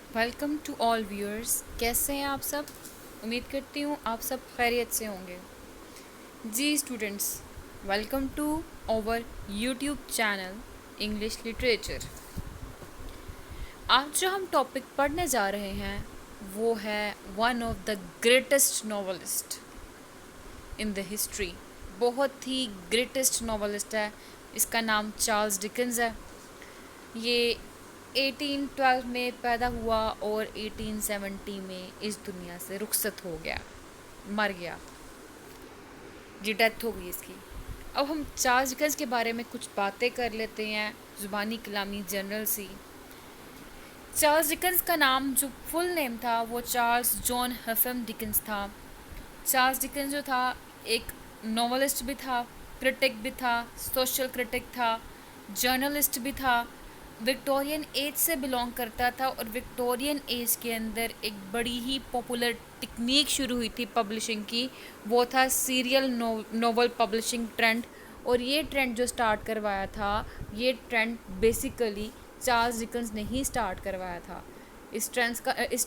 Welcome to all viewers. कैसे हैं आप सब? उम्मीद करती हूँ आप सब खैरियत से होंगे। जी students, welcome to our YouTube channel English literature. आज जो हम टॉपिक पढ़ने जा रहे हैं वो है one of the greatest novelist in the history. बहुत ही ग्रेटेस्ट नॉवलिस्ट है। इसका नाम चार्ल्स डिकेंस है। ये 1812 में पैदा हुआ और 1870 में इस दुनिया से रुखसत हो गया, मर गया। जी डेथ हो गई इसकी। अब हम चार्ल्स डिकेंस के बारे में कुछ बातें कर लेते हैं, ज़ुबानी कलामी जनरल सी। चार्ल्स डिकेंस का नाम जो फुल नेम था वो चार्ल्स जॉन हेफम डिकेंस था। चार्ल्स डिकेंस जो था एक नॉवलिस्ट भी था, क्रिटिक भी था, सोशल क्रिटिक था, जर्नलिस्ट भी था। विक्टोरियन एज से बिलोंग करता था और विक्टोरियन एज के अंदर एक बड़ी ही पॉपुलर टेक्निक शुरू हुई थी पब्लिशिंग की। वो था सीरियल नोवेल पब्लिशिंग ट्रेंड। और ये ट्रेंड जो स्टार्ट करवाया था, ये ट्रेंड बेसिकली चार्ल्स डिकेंस ने ही स्टार्ट करवाया था। इस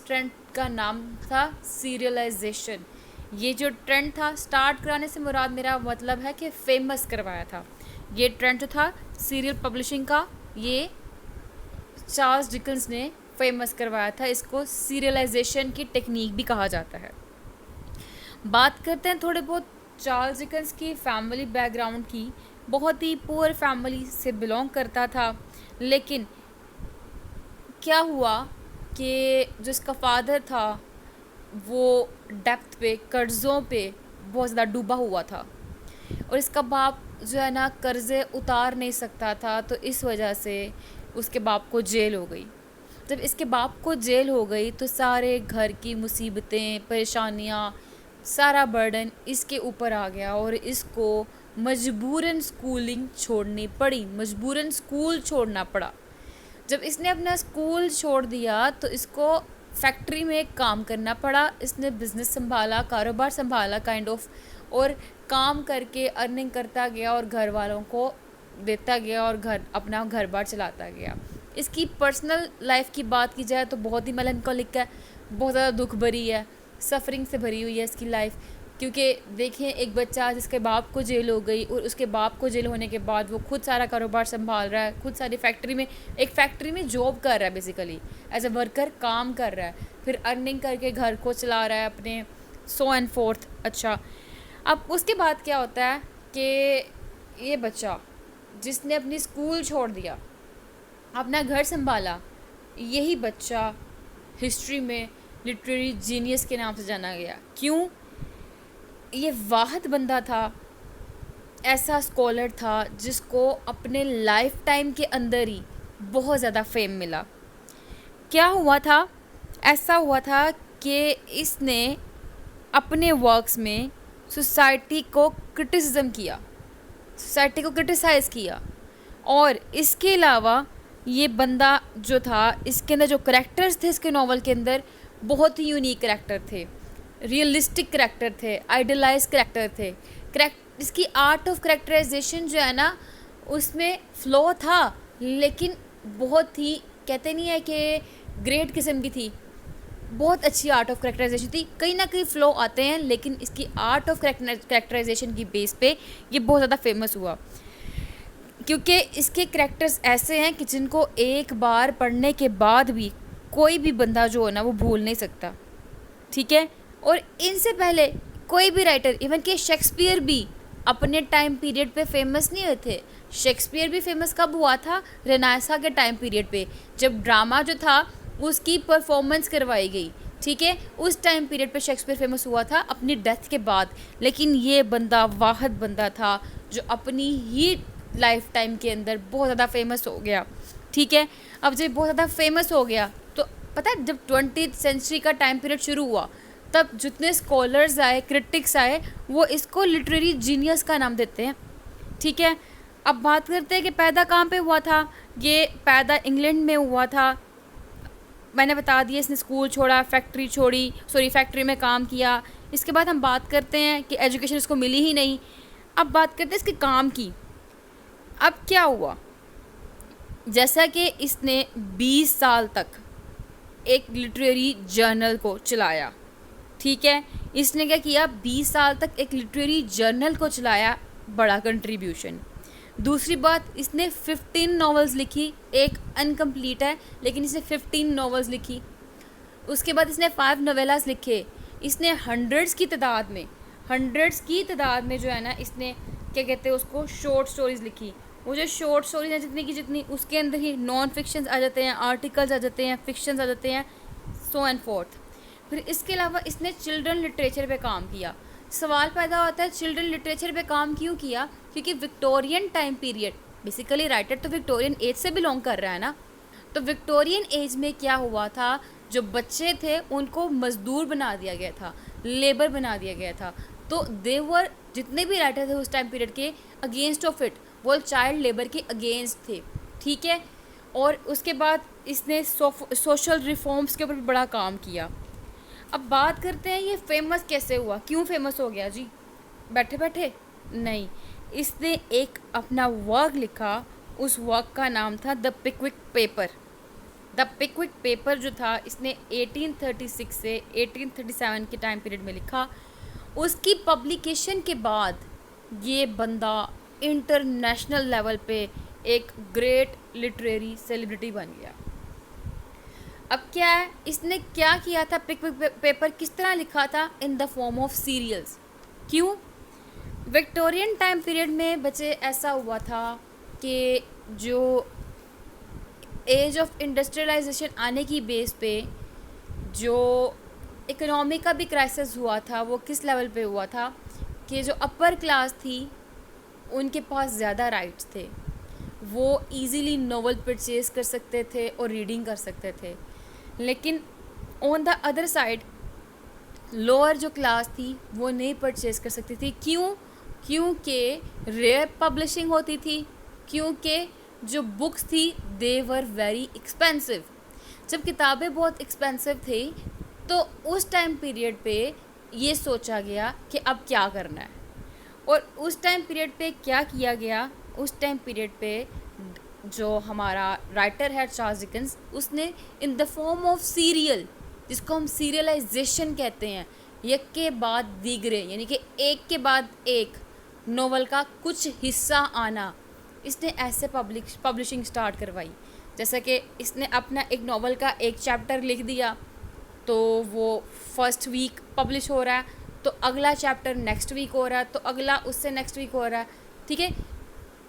ट्रेंड का नाम था सीरियलाइजेशन। ये जो ट्रेंड था, स्टार्ट कराने से मुराद मेरा मतलब है कि फेमस करवाया था। ये ट्रेंड जो था सीरियल पब्लिशिंग का, ये चार्ल्स डिकेंस ने फेमस करवाया था। इसको सीरियलाइजेशन की टेक्निक भी कहा जाता है। बात करते हैं थोड़े बहुत चार्ल्स डिकेंस की फैमिली बैकग्राउंड की। बहुत ही पुअर फैमिली से बिलोंग करता था, लेकिन क्या हुआ कि जो इसका फादर था वो डेप्थ पे, कर्ज़ों पे बहुत ज़्यादा डूबा हुआ था और इसका बाप जो है ना कर्ज़े उतार नहीं सकता था, तो इस वजह से उसके बाप को जेल हो गई। जब इसके बाप को जेल हो गई तो सारे घर की मुसीबतें, परेशानियाँ, सारा बर्डन इसके ऊपर आ गया और इसको मजबूरन स्कूलिंग छोड़नी पड़ी, मजबूरन स्कूल छोड़ना पड़ा। जब इसने अपना स्कूल छोड़ दिया तो इसको फैक्ट्री में काम करना पड़ा। इसने बिज़नेस संभाला, कारोबार संभाला काइंड ऑफ, और काम करके अर्निंग करता गया और घर वालों को देता गया और अपना घर बार चलाता गया। इसकी पर्सनल लाइफ की बात की जाए तो बहुत ही मेलंकोलिक है, बहुत ज़्यादा दुख भरी है, सफरिंग से भरी हुई है इसकी लाइफ। क्योंकि देखें, एक बच्चा जिसके बाप को जेल हो गई और उसके बाप को जेल होने के बाद वो खुद सारा कारोबार संभाल रहा है, खुद सारी एक फैक्ट्री में जॉब कर रहा है, बेसिकली एज अ वर्कर काम कर रहा है, फिर अर्निंग करके घर को चला रहा है अपने, सो एंड फोर्थ। अच्छा, अब उसके बाद क्या होता है कि ये बच्चा जिसने अपनी स्कूल छोड़ दिया, अपना घर संभाला, यही बच्चा हिस्ट्री में लिटरेरी जीनियस के नाम से जाना गया। क्यों? ये वाहिद बंदा था, ऐसा स्कॉलर था जिसको अपने लाइफ टाइम के अंदर ही बहुत ज़्यादा फेम मिला। क्या हुआ था? ऐसा हुआ था कि इसने अपने वर्क्स में सोसाइटी को क्रिटिसाइज़ किया और इसके अलावा ये बंदा जो था, इसके अंदर जो करैक्टर्स थे इसके नावल के अंदर, बहुत ही यूनिक करैक्टर थे, रियलिस्टिक करैक्टर थे, आइडलाइज करैक्टर थे। इसकी आर्ट ऑफ करैक्टराइजेशन जो है ना, उसमें फ्लो था, लेकिन बहुत ही, कहते नहीं है कि ग्रेट किस्म की थी। बहुत अच्छी आर्ट ऑफ करैक्टराइजेशन थी। कहीं ना कहीं फ्लो आते हैं, लेकिन इसकी आर्ट ऑफ करैक्टराइजेशन की बेस पे ये बहुत ज़्यादा फेमस हुआ, क्योंकि इसके करैक्टर्स ऐसे हैं कि जिनको एक बार पढ़ने के बाद भी कोई भी बंदा जो है ना वो भूल नहीं सकता। ठीक है? और इनसे पहले कोई भी राइटर, इवन कि शेक्सपियर भी अपने टाइम पीरियड पे फेमस नहीं हुए थे। शेक्सपियर भी फेमस कब हुआ था? रेनेसां के टाइम पीरियड पे, जब ड्रामा जो था उसकी परफॉर्मेंस करवाई गई। ठीक है? उस टाइम पीरियड पे शेक्सपियर फेमस हुआ था अपनी डेथ के बाद। लेकिन ये बंदा वाहिद बंदा था जो अपनी ही लाइफ टाइम के अंदर बहुत ज़्यादा फेमस हो गया। ठीक है? अब जब बहुत ज़्यादा फेमस हो गया तो पता है, जब 20th सेंचुरी का टाइम पीरियड शुरू हुआ तब जितने स्कॉलर्स आए, क्रिटिक्स आए, वो इसको लिटरेरी जीनियस का नाम देते हैं। ठीक है? अब बात करते हैं कि पैदा कहाँ पे हुआ था। ये पैदा इंग्लैंड में हुआ था। मैंने बता दिया, इसने स्कूल छोड़ा, फैक्ट्री में काम किया। इसके बाद हम बात करते हैं कि एजुकेशन इसको मिली ही नहीं। अब बात करते हैं इसके काम की। अब क्या हुआ, जैसा कि इसने 20 साल तक एक लिटरेरी जर्नल को चलाया, ठीक है। इसने क्या किया, 20 साल तक एक लिटरेरी जर्नल को चलाया, बड़ा कंट्रीब्यूशन। दूसरी बात, इसने 15 नॉवेल्स लिखी, एक अनकम्प्लीट है लेकिन इसने 15 नॉवेल्स लिखी। उसके बाद इसने 5 नोवेलास लिखे। इसने हंड्रेड्स की तादाद में जो है ना, इसने क्या कहते हैं उसको, शॉर्ट स्टोरीज़ लिखी। वो जो शॉर्ट स्टोरीज हैं जितनी की जितनी, उसके अंदर ही नॉन फिक्शंस आ जाते हैं, आर्टिकल्स आ जाते हैं, फिक्शंस आ जाते हैं, सो एंड फोर्थ। फिर इसके अलावा इसने चिल्ड्रन लिटरेचर पे काम किया। सवाल पैदा होता है चिल्ड्रन लिटरेचर पे काम क्यों किया, क्योंकि Victorian time period, basically writer तो विक्टोरियन एज से बिलोंग कर रहा है ना। तो विक्टोरियन एज में क्या हुआ था, जो बच्चे थे उनको मजदूर बना दिया गया था, लेबर बना दिया गया था। तो देवर, जितने भी राइटर थे उस टाइम पीरियड के अगेंस्ट ऑफ इट, वो चाइल्ड लेबर के अगेंस्ट थे, ठीक है। और उसके बाद इसने सोशल रिफॉर्म्स के ऊपर भी बड़ा काम किया। अब बात करते हैं ये फेमस कैसे हुआ, क्यों फेमस हो गया जी बैठे बैठे? नहीं, इसने एक अपना वर्क लिखा, उस वर्क का नाम था द पिकविक पेपर। द पिकविक पेपर जो था, इसने 1836 से 1837 के टाइम पीरियड में लिखा। उसकी पब्लिकेशन के बाद ये बंदा इंटरनेशनल लेवल पे एक ग्रेट लिटरेरी सेलिब्रिटी बन गया। अब क्या है, इसने क्या किया था, पिकविक पेपर किस तरह लिखा था, in the form of serials. क्यों? विक्टोरियन टाइम पीरियड में बच्चे ऐसा हुआ था कि जो एज ऑफ इंडस्ट्रियलाइजेशन आने की बेस पे जो इकोनॉमी का भी क्राइसिस हुआ था, वो किस लेवल पे हुआ था कि जो अपर क्लास थी उनके पास ज़्यादा राइट्स थे, वो इजीली नॉवल परचेज़ कर सकते थे और रीडिंग कर सकते थे। लेकिन on the other side lower जो क्लास थी वो नहीं परचेज़ कर सकती थी। क्यों? क्योंकि रेयर पब्लिशिंग होती थी, क्योंकि जो बुक्स थी दे वर वेरी एक्सपेंसिव। जब किताबें बहुत एक्सपेंसिव थी तो उस टाइम पीरियड पे ये सोचा गया कि अब क्या करना है। और उस टाइम पीरियड पे क्या किया गया, उस टाइम पीरियड पे जो हमारा राइटर है चार्ल्स डिकेंस, उसने इन द फॉर्म ऑफ सीरियल, जिसको हम सीरियलाइजेशन कहते हैं, एक के बाद दीगरे, यानी कि एक के बाद एक नोवेल का कुछ हिस्सा आना, इसने ऐसे पब्लिशिंग स्टार्ट करवाई। जैसा कि इसने अपना एक नोवेल का एक चैप्टर लिख दिया तो वो फर्स्ट वीक पब्लिश हो रहा है, तो अगला चैप्टर नेक्स्ट वीक हो रहा है, तो अगला उससे नेक्स्ट वीक हो रहा है, ठीक है।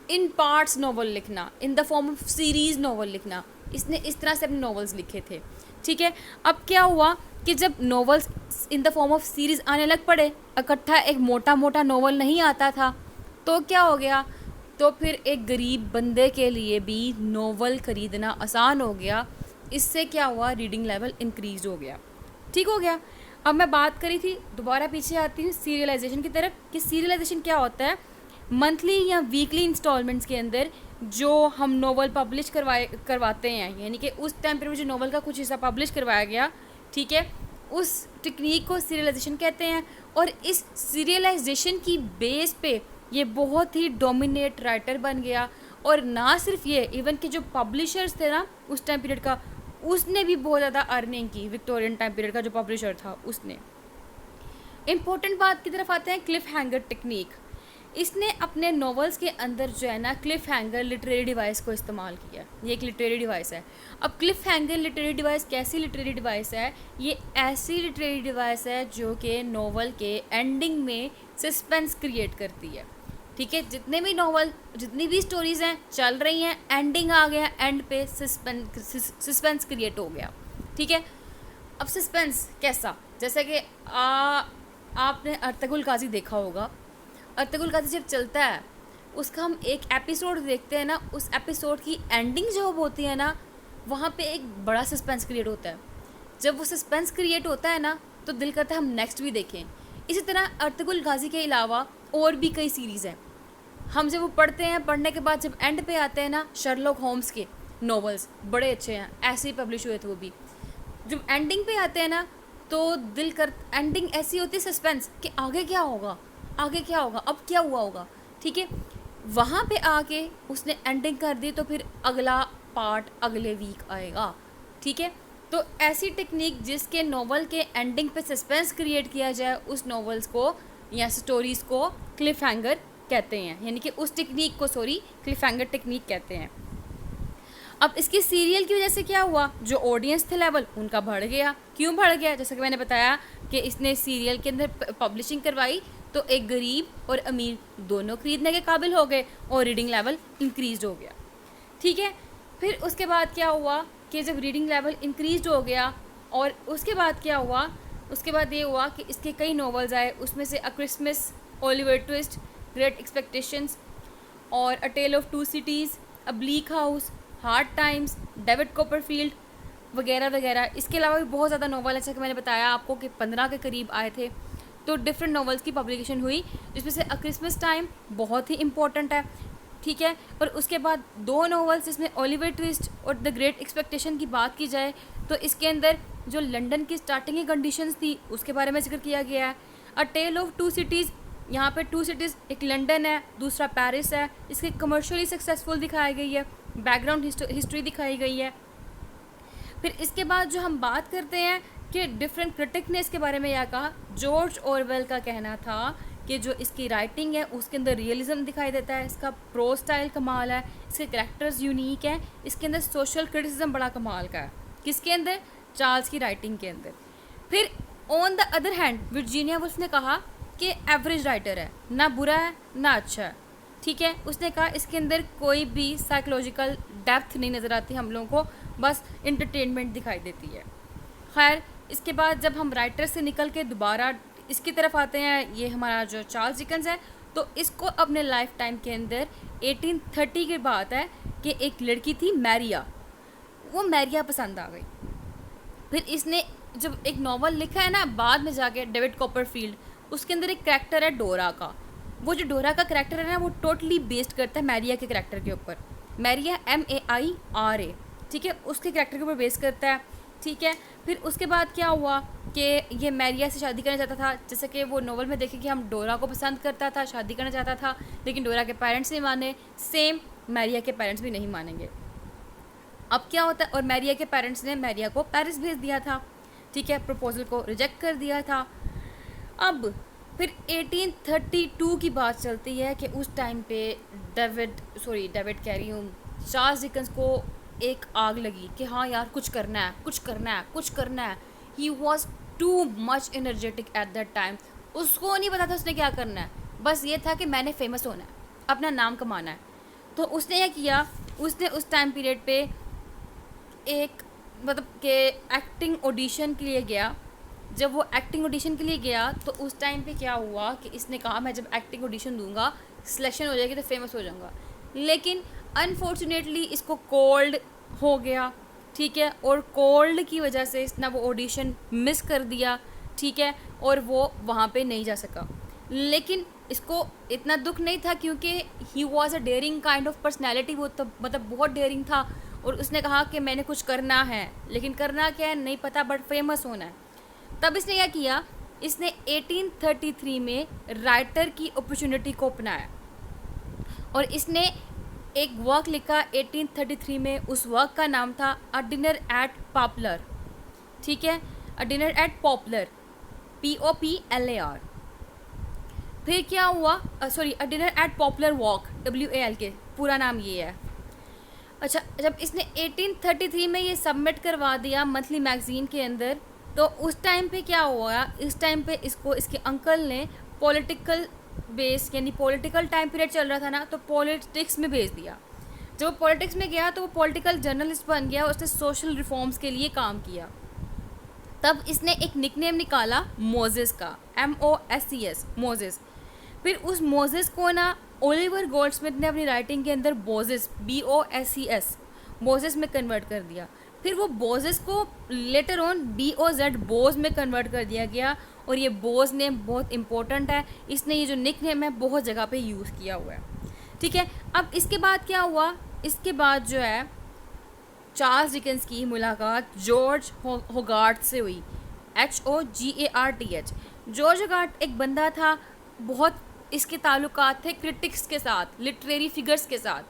इन पार्ट्स नोवेल लिखना, इन the form of series novel लिखना, इसने इस तरह से अपने नोवेल्स लिखे थे, ठीक है। अब क्या हुआ कि जब novels in the form of series आने लग पड़े, इकट्ठा एक मोटा मोटा नोवेल नहीं आता था, तो क्या हो गया, तो फिर एक गरीब बंदे के लिए भी नोवेल ख़रीदना आसान हो गया। इससे क्या हुआ, रीडिंग लेवल इंक्रीज हो गया, ठीक हो गया। अब मैं बात करी थी, दोबारा पीछे आती हूँ सीरियलाइजेशन की तरफ, कि सीरियलाइजेशन क्या होता है, मंथली या वीकली इंस्टॉलमेंट्स के अंदर जो हम नोवेल पब्लिश करवाते हैं, यानी कि उस टाइम पर जो नोवेल का कुछ हिस्सा पब्लिश करवाया गया, ठीक है, उस टेक्निक को सीरियलाइजेशन कहते हैं। और इस सीरियलाइजेशन की बेस पे ये बहुत ही डोमिनेट राइटर बन गया। और ना सिर्फ ये, इवन कि जो पब्लिशर्स थे ना उस टाइम पीरियड का, उसने भी बहुत ज़्यादा अर्निंग की। विक्टोरियन टाइम पीरियड का जो पब्लिशर था उसने। इम्पोर्टेंट बात की तरफ आते हैं, क्लिफ हैंगर टेक्निक। इसने अपने नॉवेल्स के अंदर जो है ना क्लिफ हैंगर लिटरेरी डिवाइस को इस्तेमाल किया। ये एक लिटरेरी डिवाइस है। अब क्लिफ हैंगर लिटरेरी डिवाइस कैसी लिटरेरी डिवाइस है, ये ऐसी लिटरेरी डिवाइस है जो कि नॉवल के एंडिंग में सस्पेंस क्रिएट करती है, ठीक है। जितने भी नॉवल, जितनी भी स्टोरीज़ हैं चल रही हैं, एंडिंग आ गया, एंड पे सस्पेंस क्रिएट हो गया, ठीक है। अब सस्पेंस कैसा, जैसे कि आपने अर्तुगरुल गाजी देखा होगा। अर्तुगरुल गाजी जब चलता है उसका हम एक एपिसोड देखते हैं ना, उस एपिसोड की एंडिंग जब होती है ना, वहाँ पे एक बड़ा सस्पेंस क्रिएट होता है। जब वो सस्पेंस क्रिएट होता है ना तो दिल करता है हम नेक्स्ट भी देखें। इसी तरह अर्तुगरुल गाजी के अलावा और भी कई सीरीज़ हैं। हम जब वो पढ़ते हैं, पढ़ने के बाद जब एंड पे आते हैं ना, शर्लॉक होम्स के नॉवेल्स बड़े अच्छे हैं, ऐसे ही पब्लिश हुए थे वो भी। जब एंडिंग पे आते हैं ना तो दिल कर, एंडिंग ऐसी होती है सस्पेंस कि आगे क्या होगा, आगे क्या होगा, अब क्या हुआ होगा, ठीक है। वहाँ पे आके उसने एंडिंग कर दी तो फिर अगला पार्ट अगले वीक आएगा, ठीक है। तो ऐसी टेक्निक जिसके नॉवल के एंडिंग पे सस्पेंस क्रिएट किया जाए, उस नॉवेल्स को या स्टोरीज़ को क्लिफ हैंगर कहते हैं, यानी कि उस टेक्निक को क्लिफ हैंगर टेक्निक कहते हैं। अब इसकी सीरियल की वजह से क्या हुआ, जो ऑडियंस थे लेवल उनका बढ़ गया। क्यों बढ़ गया? जैसे कि मैंने बताया कि इसने सीरियल के अंदर पब्लिशिंग करवाई, तो एक गरीब और अमीर दोनों खरीदने के काबिल हो गए और रीडिंग लेवल इंक्रीज हो गया। ठीक है, फिर उसके बाद क्या हुआ कि जब रीडिंग लेवल इंक्रीज हो गया, और उसके बाद क्या हुआ, उसके बाद ये हुआ कि इसके कई नॉवेल्स आए, उसमें से a Christmas, Oliver Twist, great expectations और a tale of two cities, a bleak house, hard times, David Copperfield वगैरह वगैरह। इसके अलावा भी बहुत ज़्यादा नॉवल, जैसा कि मैंने बताया आपको कि 15 के करीब आए थे। तो डिफरेंट नॉवेल्स की पब्लिकेशन हुई, जिसमें से अ क्रिसमस टाइम बहुत ही इम्पोर्टेंट है। ठीक है, और उसके बाद 2 नॉवेल्स जिसमें ओलिवर ट्विस्ट और द ग्रेट एक्सपेक्टेशन की बात की जाए, तो इसके अंदर जो लंदन की स्टार्टिंग की कंडीशंस थी उसके बारे में जिक्र किया गया है। अ टेल ऑफ टू सिटीज़, यहाँ पे 2 सिटीज़, एक लंदन है दूसरा पेरिस है, इसकी कमर्शियली सक्सेसफुल दिखाई गई है, बैकग्राउंड हिस्ट्री दिखाई गई है। फिर इसके बाद जो हम बात करते हैं कि डिफरेंट क्रिटिक ने इसके बारे में यह कहा, जॉर्ज ऑरवेल का कहना था कि जो इसकी राइटिंग है उसके अंदर रियलिज्म दिखाई देता है, इसका प्रो स्टाइल कमाल है, इसके कैरेक्टर्स यूनिक हैं, इसके अंदर सोशल क्रिटिसिज्म बड़ा कमाल का है। किसके अंदर? चार्ल्स की राइटिंग के अंदर। फिर on the other hand Virginia Woolf ने कहा कि एवरेज राइटर है, ना बुरा है ना अच्छा है। ठीक है, उसने कहा इसके अंदर कोई भी साइकोलॉजिकल डेप्थ नहीं नज़र आती हम लोगों को, बस इंटरटेनमेंट दिखाई देती है। खैर, इसके बाद जब हम राइटर से निकल के दोबारा इसकी तरफ आते हैं, ये हमारा जो चार्ल्स डिकेंस है, तो इसको अपने लाइफ टाइम के अंदर 1830 की बात है कि एक लड़की थी मैरिया, वो मैरिया पसंद आ गई। फिर इसने जब एक नावल लिखा है ना बाद में जाके, डेविड कॉपरफील्ड, उसके अंदर एक कैरेक्टर है डोरा का। वो जो डोरा का कैरेक्टर है ना, वो टोटली बेस्ड करता है मैरिया के कैरेक्टर के ऊपर। मैरिया MAIRA, ठीक है, उसके कैरेक्टर के ऊपर बेस करता है। ठीक है, फिर उसके बाद क्या हुआ कि ये मैरिया से शादी करना चाहता था, जैसे कि वो नॉवल में देखे कि हम डोरा को पसंद करता था, शादी करना चाहता था, लेकिन डोरा के पेरेंट्स नहीं माने, सेम मैरिया के पेरेंट्स भी नहीं मानेंगे। अब क्या होता है, और मैरिया के पेरेंट्स ने मैरिया को पेरिस भेज दिया था। ठीक है, प्रपोजल को रिजेक्ट कर दिया था। अब फिर 1832 की बात चलती है कि उस टाइम पे डेविड कह रही हूँ, चार्ल्स डिकेंस को एक आग लगी कि हाँ यार कुछ करना है, कुछ करना है, कुछ करना है। He was too much energetic at that time. उसको नहीं पता था उसने क्या करना है, बस ये था कि मैंने फेमस होना है, अपना नाम कमाना है। तो उसने क्या किया, उसने उस टाइम पीरियड पे एक मतलब कि एक्टिंग ऑडिशन के लिए गया। जब वो एक्टिंग ऑडिशन के लिए गया तो उस टाइम पे क्या हुआ कि इसने कहा मैं जब एक्टिंग ऑडिशन दूंगा, सिलेक्शन हो जाएगी तो फेमस हो जाऊंगा, लेकिन अनफॉर्चुनेटली इसको कोल्ड हो गया। ठीक है, और कोल्ड की वजह से इसने वो ऑडिशन मिस कर दिया। ठीक है, और वो वहाँ पे नहीं जा सका, लेकिन इसको इतना दुख नहीं था क्योंकि he was a dairying kind of personality. वो तो मतलब बहुत डेयरिंग था, और उसने कहा कि मैंने कुछ करना है, लेकिन करना क्या है नहीं पता, बट फेमस होना है। तब इसने क्या किया, इसने 1833 में राइटर की अपॉर्चुनिटी को अपनाया और इसने एक वर्क लिखा 1833 में। उस वर्क का नाम था अ डिनर एट पॉपुलर। ठीक है, a dinner at Poplar, POPLAR। फिर क्या हुआ, a dinner at Poplar Walk, WALK, पूरा नाम ये है। अच्छा, जब इसने 1833 में ये सबमिट करवा दिया मंथली मैगजीन के अंदर, तो उस टाइम पे क्या हुआ, इस टाइम पे इसको इसके अंकल ने पॉलिटिकल बेस, यानी पॉलिटिकल टाइम पीरियड चल रहा था ना, तो पॉलिटिक्स में भेज दिया। जब वो पॉलिटिक्स में गया तो वो पॉलिटिकल जर्नलिस्ट बन गया, उसने सोशल रिफॉर्म्स के लिए काम किया। तब इसने एक निकनेम निकाला मोजेस का, MOSES, मोजेस। फिर उस मोजेस को ना ओलिवर गोल्डस्मिथ ने अपनी राइटिंग के अंदर बोजेस, BOSES, बोजेस में कन्वर्ट कर दिया। फिर वो बोजेस को लेटर ऑन BOZ, बोज में कन्वर्ट कर दिया गया, और ये बोज नेम बहुत इंपॉर्टेंट है, इसने ये जो निक नेम है बहुत जगह पे यूज़ किया हुआ है। ठीक है, अब इसके बाद क्या हुआ, इसके बाद जो है चार्ल्स डिकेंस की मुलाकात जॉर्ज होगार्थ से हुई, HOGARTH। जॉर्ज होगार्थ एक बंदा था, बहुत इसके ताल्लुकात थे क्रिटिक्स के साथ, लिटरेरी फिगर्स के साथ।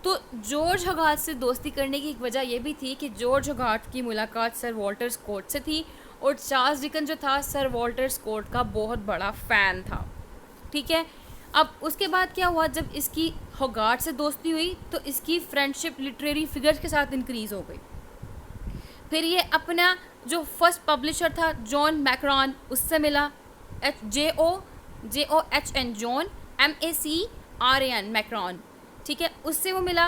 तो जॉर्ज होगार्थ से दोस्ती करने की एक वजह यह भी थी कि जॉर्ज होगार्थ की मुलाकात सर वॉल्टर स्कॉट से थी और चार्ल्स डिकन जो था सर वॉल्टर स्कॉट का बहुत बड़ा फ़ैन था। ठीक है, अब उसके बाद क्या हुआ, जब इसकी होगार्थ से दोस्ती हुई तो इसकी फ्रेंडशिप लिटरेरी फिगर्स के साथ इंक्रीज़ हो गई। फिर ये अपना जो फर्स्ट पब्लिशर था जॉन मैक्रॉन उससे मिला, JOHN जॉन MACRAN मैक्रॉन, ठीक है, उससे वो मिला।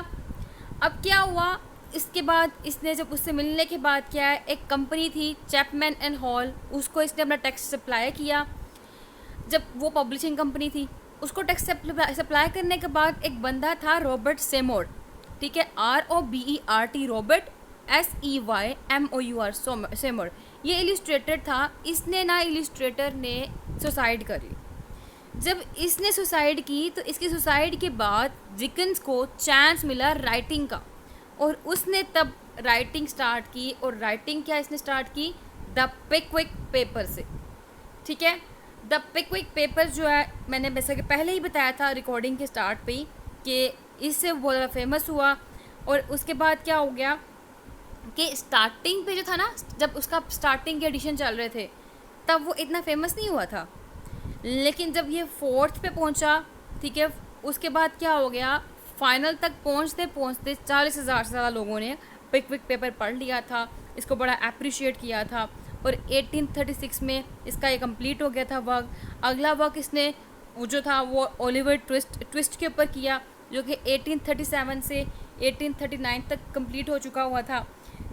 अब क्या हुआ, इसके बाद इसने जब उससे मिलने के बाद क्या है, एक कंपनी थी चैपमैन एंड हॉल, उसको इसने अपना टेक्स्ट सप्लाई किया। जब वो पब्लिशिंग कंपनी थी उसको टेक्स्ट सप्लाई करने के बाद एक बंदा था रॉबर्ट सेमोर, ठीक है, ROBERT रॉबर्ट SEYMOUR सेमोर, ये इलिस्ट्रेटर था। इसने ना इलिस्ट्रेटर ने सुसाइड कर ली। जब इसने सुसाइड की तो इसकी सुसाइड के बाद डिकन्स को चांस मिला राइटिंग का और उसने तब राइटिंग स्टार्ट की। और राइटिंग क्या इसने स्टार्ट की, द पिकविक पेपर से, ठीक है। द पिकविक पेपर जो है, मैंने वैसे कि पहले ही बताया था रिकॉर्डिंग के स्टार्ट पे ही कि इससे बहुत ज़्यादा फेमस हुआ। और उसके बाद क्या हो गया कि स्टार्टिंग पे जो था ना, जब उसका स्टार्टिंग के एडिशन चल रहे थे तब वो इतना फेमस नहीं हुआ था, लेकिन जब ये 4th पे पहुंचा, ठीक है, उसके बाद क्या हो गया, फाइनल तक पहुंचते पहुंचते 40,000 से ज़्यादा लोगों ने पिकविक पेपर पढ़ लिया था, इसको बड़ा अप्रिशिएट किया था। और 1836 में इसका ये कंप्लीट हो गया था वर्क। अगला वर्क इसने वो जो था वो ओलिवर ट्विस्ट के ऊपर किया, जो कि 1837 से 1839 तक कंप्लीट हो चुका हुआ था।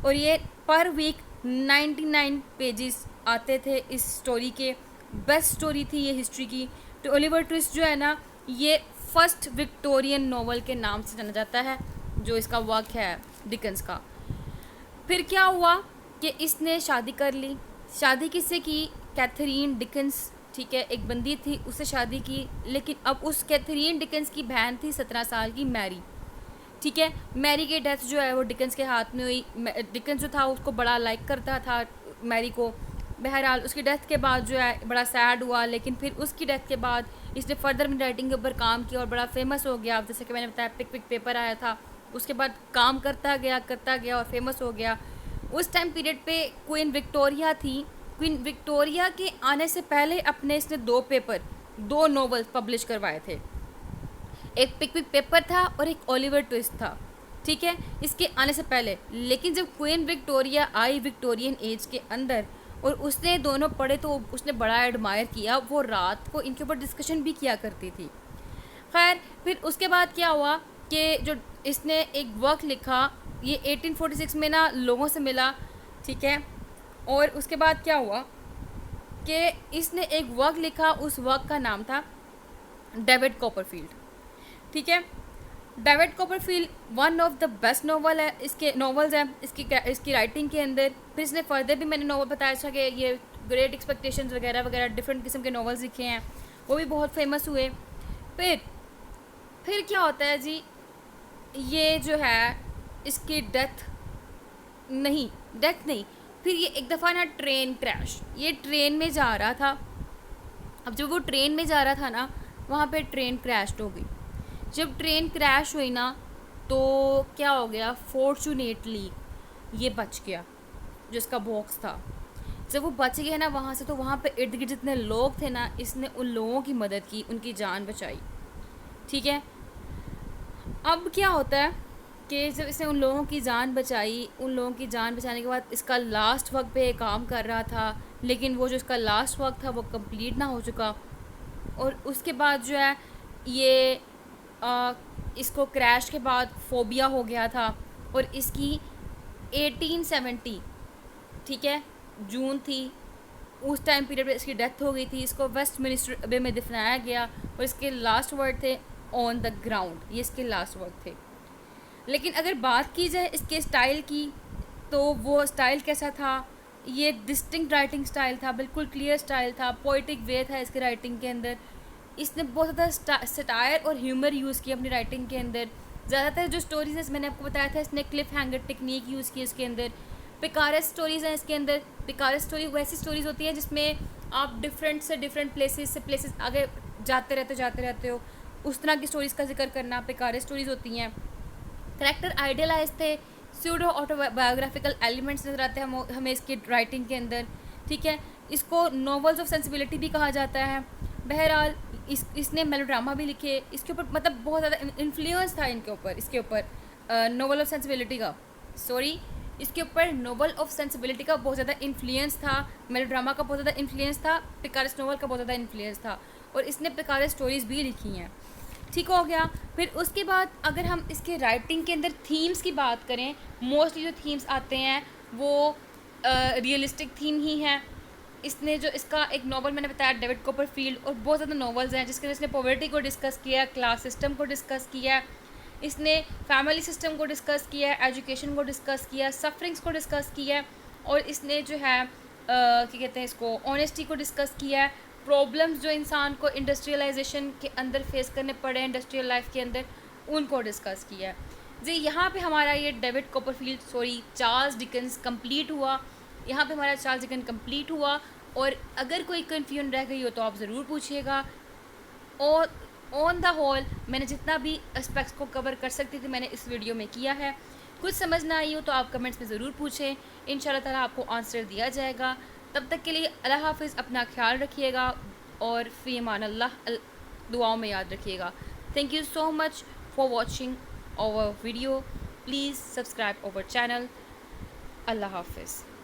और ये पर वीक 99 पेजेस आते थे इस स्टोरी के। बेस्ट स्टोरी थी ये हिस्ट्री की। तो ओलिवर ट्विस्ट जो है ना, ये फर्स्ट विक्टोरियन नॉवल के नाम से जाना जाता है जो इसका वर्क है डिकन्स का। फिर क्या हुआ कि इसने शादी कर ली। शादी किससे की, कैथरीन डिकन्स, ठीक है, एक बंदी थी, उससे शादी की। लेकिन अब उस कैथरीन डिकन्स की बहन थी 17 साल की मैरी, ठीक है। मैरी की डेथ जो है वो डिकन्स के हाथ में हुई। डिकन्स जो था उसको बड़ा लाइक करता था मैरी को। बहरहाल उसकी डेथ के बाद जो है बड़ा सैड हुआ, लेकिन फिर उसकी डेथ के बाद इसने फर्दर राइटिंग के ऊपर काम किया और बड़ा फेमस हो गया। जैसे कि मैंने बताया पिकविक पेपर आया था, उसके बाद काम करता गया और फेमस हो गया। उस टाइम पीरियड पे क्वीन विक्टोरिया थी। क्वीन विक्टोरिया के आने से पहले अपने इसने 2 नॉवेल्स पब्लिश करवाए थे। एक पिकविक पेपर था और एक ओलिवर ट्विस्ट था, ठीक है, इसके आने से पहले। लेकिन जब क्वीन विक्टोरिया आई विक्टोरियन एज के अंदर और उसने दोनों पढ़े तो उसने बड़ा एडमायर किया। वो रात को इनके ऊपर डिस्कशन भी किया करती थी। खैर, फिर उसके बाद क्या हुआ कि जो इसने एक वर्क लिखा, ये 1846 में ना लोगों से मिला, ठीक है। और उसके बाद क्या हुआ कि इसने एक वर्क लिखा, उस वर्क का नाम था डेविड कॉपरफील्ड, ठीक है। David Copperfield one of the best novel है, इसके नॉवेल्स हैं इसकी राइटिंग के अंदर। फिर इसने फर्दर भी मैंने नॉवल बताया था कि ये ग्रेट एक्सपेक्टेशंस वगैरह वगैरह डिफरेंट किस्म के नॉवेल्स लिखे हैं, वो भी बहुत फेमस हुए। फिर क्या होता है जी, ये जो है इसकी डेथ नहीं, फिर ये एक दफ़ा ना ट्रेन क्रैश, ये ट्रेन में जा रहा था। अब जब वो ट्रेन में जा रहा था ना, वहाँ पे ट्रेन क्रैश हो गई। जब ट्रेन क्रैश हुई ना तो क्या हो गया, फॉर्चुनेटली ये बच गया जो इसका बॉक्स था। जब वो बच गया ना वहाँ से, तो वहाँ पे इर्द गिर्द जितने लोग थे ना, इसने उन लोगों की मदद की, उनकी जान बचाई, ठीक है। अब क्या होता है कि जब इसने उन लोगों की जान बचाई, उन लोगों की जान बचाने के बाद इसका लास्ट वक्त पे काम कर रहा था, लेकिन वो जो इसका लास्ट वक्त था वो कंप्लीट ना हो चुका। और उसके बाद जो है ये इसको क्रैश के बाद फोबिया हो गया था। और इसकी 1870, ठीक है, जून थी, उस टाइम पीरियड में इसकी डेथ हो गई थी। इसको वेस्टमिनिस्टर अबे में दफनाया गया और इसके लास्ट वर्ड थे ऑन द ग्राउंड, ये इसके लास्ट वर्ड थे। लेकिन अगर बात की जाए इसके स्टाइल की, तो वो स्टाइल कैसा था, ये डिस्टिंक्ट राइटिंग स्टाइल था, बिल्कुल क्लियर स्टाइल था, पोइटिक वे था इसके राइटिंग के अंदर। इसने बहुत ज़्यादा सटायर और ह्यूमर यूज़ किया अपनी राइटिंग के अंदर। ज़्यादातर जो स्टोरीज़ हैं मैंने आपको बताया था, इसने क्लिफ हैंगर टेक्निक यूज़ की इसके अंदर। पिकारस स्टोरीज़ हैं इसके अंदर। पिकारस स्टोरी वैसी स्टोरीज़ होती हैं जिसमें आप डिफरेंट से डिफरेंट प्लेसेस आगे जाते रहते हो, उस तरह की स्टोरीज़ का जिक्र करना पिकारस स्टोरीज़ होती हैं। करेक्टर आइडियलाइज थे, स्यूडो ऑटोबायोग्राफिकल एलिमेंट्स नज़र आते हैं हमें इसकी राइटिंग के अंदर, ठीक है। इसको नॉवेल्स ऑफ सेंसिबिलिटी भी कहा जाता है। बहरहाल इसने मेलोड्रामा भी लिखे, इसके ऊपर मतलब बहुत ज़्यादा इन्फ्लुएंस था इनके ऊपर, इसके ऊपर नॉवल ऑफ सेंसिबिलिटी का, सॉरी, इसके ऊपर नॉवल ऑफ सेंसिबिलिटी का बहुत ज़्यादा इन्फ्लुएंस था, मेलोड्रामा का बहुत ज़्यादा इन्फ्लुएंस था, पिकारेस नॉवल का बहुत ज़्यादा इन्फ्लुएंस था, और इसने पिकारेस स्टोरीज़ भी लिखी हैं, ठीक हो गया। फिर उसके बाद अगर हम इसके राइटिंग के अंदर थीम्स की बात करें, मोस्टली जो थीम्स आते हैं वो रियलिस्टिक थीम ही हैं। इसने जो इसका एक नॉवल मैंने बताया डेविड कॉपरफील्ड, और बहुत ज़्यादा नॉवेल्स हैं जिसके अंदर इसने पॉवर्टी को डिस्कस किया, क्लास सिस्टम को डिस्कस किया, इसने फैमिली सिस्टम को डिस्कस किया, एजुकेशन को डिस्कस किया, सफरिंग्स को डिस्कस किया, और इसने जो है क्या कहते हैं इसको, ऑनेस्टी को डिस्कस किया है, प्रॉब्लम्स जो इंसान को इंडस्ट्रियलाइजेशन के अंदर फेस करने पड़े इंडस्ट्रियल लाइफ के अंदर, उनको डिस्कस किया है जी। यहाँ पे हमारा ये David Copperfield sorry Charles Dickens complete हुआ, यहाँ पे हमारा चार्ल्स डिकन कंप्लीट हुआ। और अगर कोई कन्फ्यूजन रह गई हो तो आप ज़रूर पूछिएगा। और ऑन द होल मैंने जितना भी एस्पेक्ट्स को कवर कर सकती थी मैंने इस वीडियो में किया है। कुछ समझ ना आई हो तो आप कमेंट्स में ज़रूर पूछें, इंशाल्लाह ताला आपको आंसर दिया जाएगा। तब तक के लिए अल्लाह हाफिज़, अपना ख्याल रखिएगा और फ़ी अमान अल्लाह, दुआओं में याद रखिएगा। Thank you so much for watching our video, please subscribe our channel. Allah हाफिज़।